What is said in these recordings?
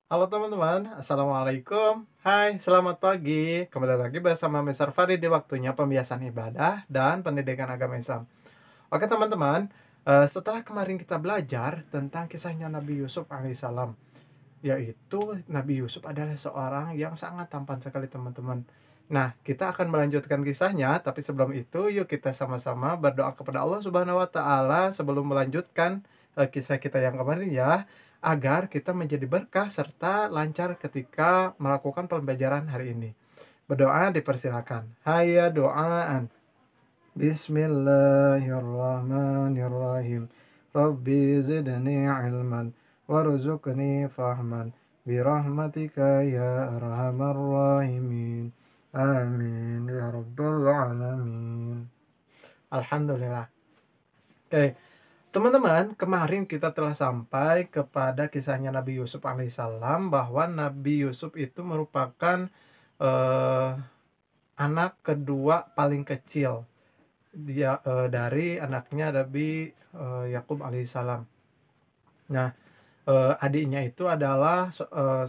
Halo teman-teman, Assalamualaikum. Hai, selamat pagi. Kembali lagi bersama Mr. Farid di waktunya pembiasan ibadah dan pendidikan agama Islam. Oke teman-teman, setelah kemarin kita belajar tentang kisahnya Nabi Yusuf alaihissalam, yaitu Nabi Yusuf adalah seorang yang sangat tampan sekali teman-teman. Nah, kita akan melanjutkan kisahnya, tapi sebelum itu yuk kita sama-sama berdoa kepada Allah Subhanahu wa taala sebelum melanjutkan kisah kita yang kemarin ya, agar kita menjadi berkah serta lancar ketika melakukan pembelajaran hari ini. Berdoa dipersilakan. Hayya doaan. Bismillahirrahmanirrahim. Rabbi zidni ilman warzuqni fahman birahmatika ya arhamar rahimin. Amin ya rabbal alamin. Alhamdulillah. Oke, teman-teman, kemarin kita telah sampai kepada kisahnya Nabi Yusuf alaihissalam bahwa Nabi Yusuf itu merupakan eh, anak kedua paling kecil dia dari anaknya Nabi Yakub alaihissalam. Nah, adiknya itu adalah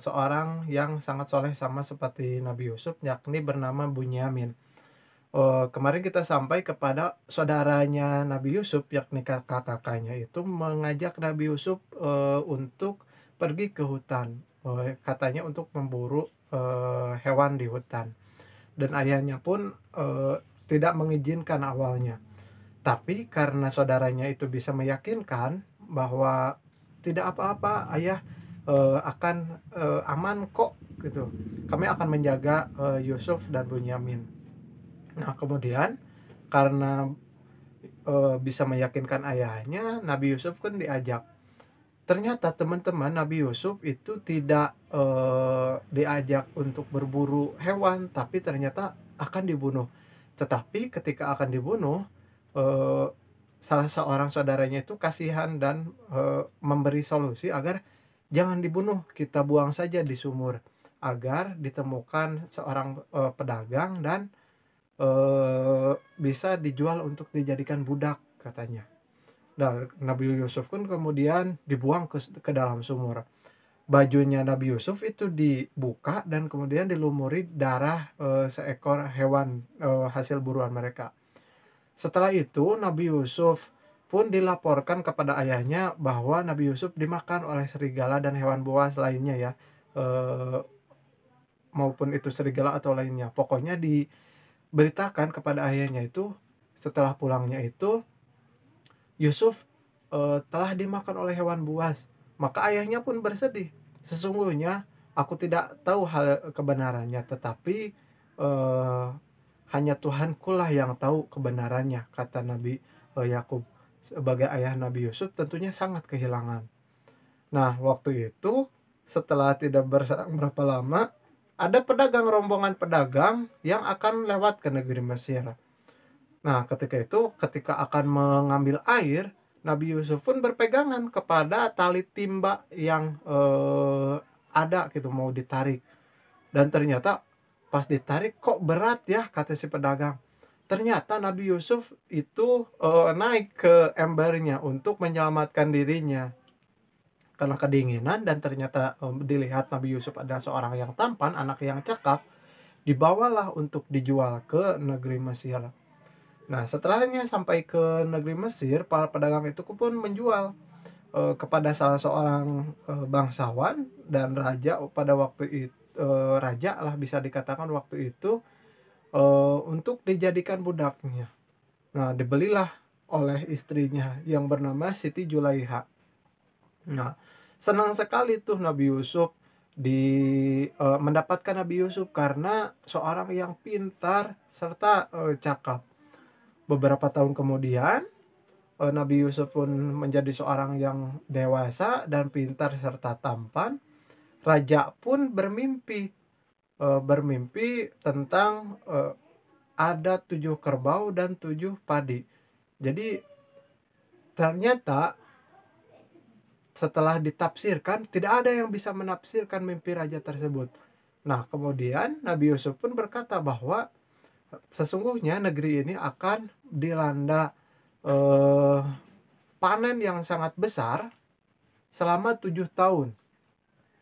seorang yang sangat soleh sama seperti Nabi Yusuf, yakni bernama Bunyamin. Kemarin kita sampai kepada saudaranya Nabi Yusuf, yakni kakak-kakaknya itu mengajak Nabi Yusuf untuk pergi ke hutan, katanya untuk memburu hewan di hutan. Dan ayahnya pun tidak mengizinkan awalnya. Tapi karena saudaranya itu bisa meyakinkan bahwa tidak apa-apa ayah, akan aman kok gitu. Kami akan menjaga Yusuf dan Bunyamin. Nah kemudian karena bisa meyakinkan ayahnya, Nabi Yusuf kan diajak. Ternyata teman-teman Nabi Yusuf itu tidak diajak untuk berburu hewan, tapi ternyata akan dibunuh. Tetapi ketika akan dibunuh, eee, salah seorang saudaranya itu kasihan dan memberi solusi agar jangan dibunuh, kita buang saja di sumur, agar ditemukan seorang pedagang dan bisa dijual untuk dijadikan budak katanya. Nah, Nabi Yusuf pun kemudian dibuang ke dalam sumur. Bajunya Nabi Yusuf itu dibuka dan kemudian dilumuri darah seekor hewan hasil buruan mereka. Setelah itu Nabi Yusuf pun dilaporkan kepada ayahnya bahwa Nabi Yusuf dimakan oleh serigala dan hewan buas lainnya ya. Eh, Maupun itu serigala atau lainnya. Pokoknya diberitakan kepada ayahnya itu setelah pulangnya itu Yusuf telah dimakan oleh hewan buas. Maka ayahnya pun bersedih. Sesungguhnya aku tidak tahu hal kebenarannya, tetapi eh, hanya Tuhankulah yang tahu kebenarannya, kata Nabi Yakub. Sebagai ayah Nabi Yusuf tentunya sangat kehilangan. Nah, waktu itu setelah tidak berselang berapa lama, ada rombongan pedagang yang akan lewat ke negeri Mesir. Nah, ketika akan mengambil air, Nabi Yusuf pun berpegangan kepada tali timba yang ada gitu mau ditarik. Dan ternyata pas ditarik kok berat ya kata si pedagang. Ternyata Nabi Yusuf itu naik ke embernya untuk menyelamatkan dirinya karena kedinginan, dan ternyata dilihat Nabi Yusuf ada seorang yang tampan, anak yang cakap, dibawalah untuk dijual ke negeri Mesir. Nah, setelahnya sampai ke negeri Mesir, para pedagang itu pun menjual kepada salah seorang bangsawan dan raja pada waktu itu, raja lah bisa dikatakan waktu itu, untuk dijadikan budaknya. Nah, dibelilah oleh istrinya yang bernama Siti Julaiha. Nah, senang sekali tuh Nabi Yusuf mendapatkan Nabi Yusuf karena seorang yang pintar serta cakap. Beberapa tahun kemudian Nabi Yusuf pun menjadi seorang yang dewasa dan pintar serta tampan. Raja pun bermimpi tentang ada 7 kerbau dan 7 padi. Jadi ternyata setelah ditafsirkan tidak ada yang bisa menafsirkan mimpi raja tersebut. Nah kemudian Nabi Yusuf pun berkata bahwa sesungguhnya negeri ini akan dilanda eh, panen yang sangat besar selama 7 tahun.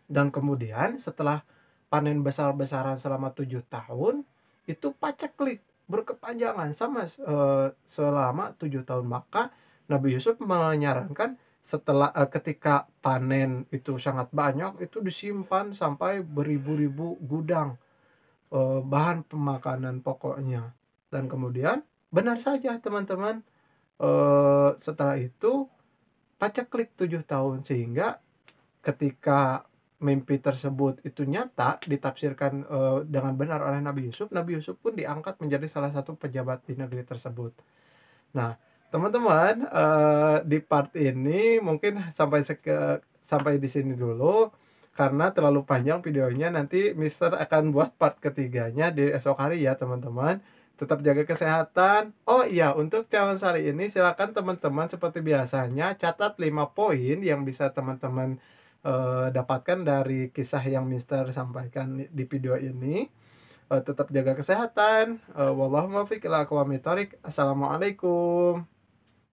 Dan kemudian setelah panen besar-besaran selama 7 tahun, itu paceklik berkepanjangan selama 7 tahun. Maka Nabi Yusuf menyarankan ketika panen itu sangat banyak, itu disimpan sampai beribu-ribu gudang, bahan pemakanan pokoknya. Dan kemudian benar saja teman-teman, setelah itu paceklik 7 tahun, sehingga ketika mimpi tersebut itu nyata ditafsirkan dengan benar oleh Nabi Yusuf pun diangkat menjadi salah satu pejabat di negeri tersebut. Nah, teman-teman, di part ini mungkin sampai di sini dulu, karena terlalu panjang videonya. Nanti Mister akan buat part ketiganya di esok hari ya teman-teman. Tetap jaga kesehatan. Oh iya, untuk challenge hari ini silakan teman-teman seperti biasanya catat 5 poin yang bisa teman-teman dapatkan dari kisah yang Mister sampaikan di video ini. Tetap jaga kesehatan. Wallahu muwaffiq ila aqwamit thoriq. Assalamualaikum.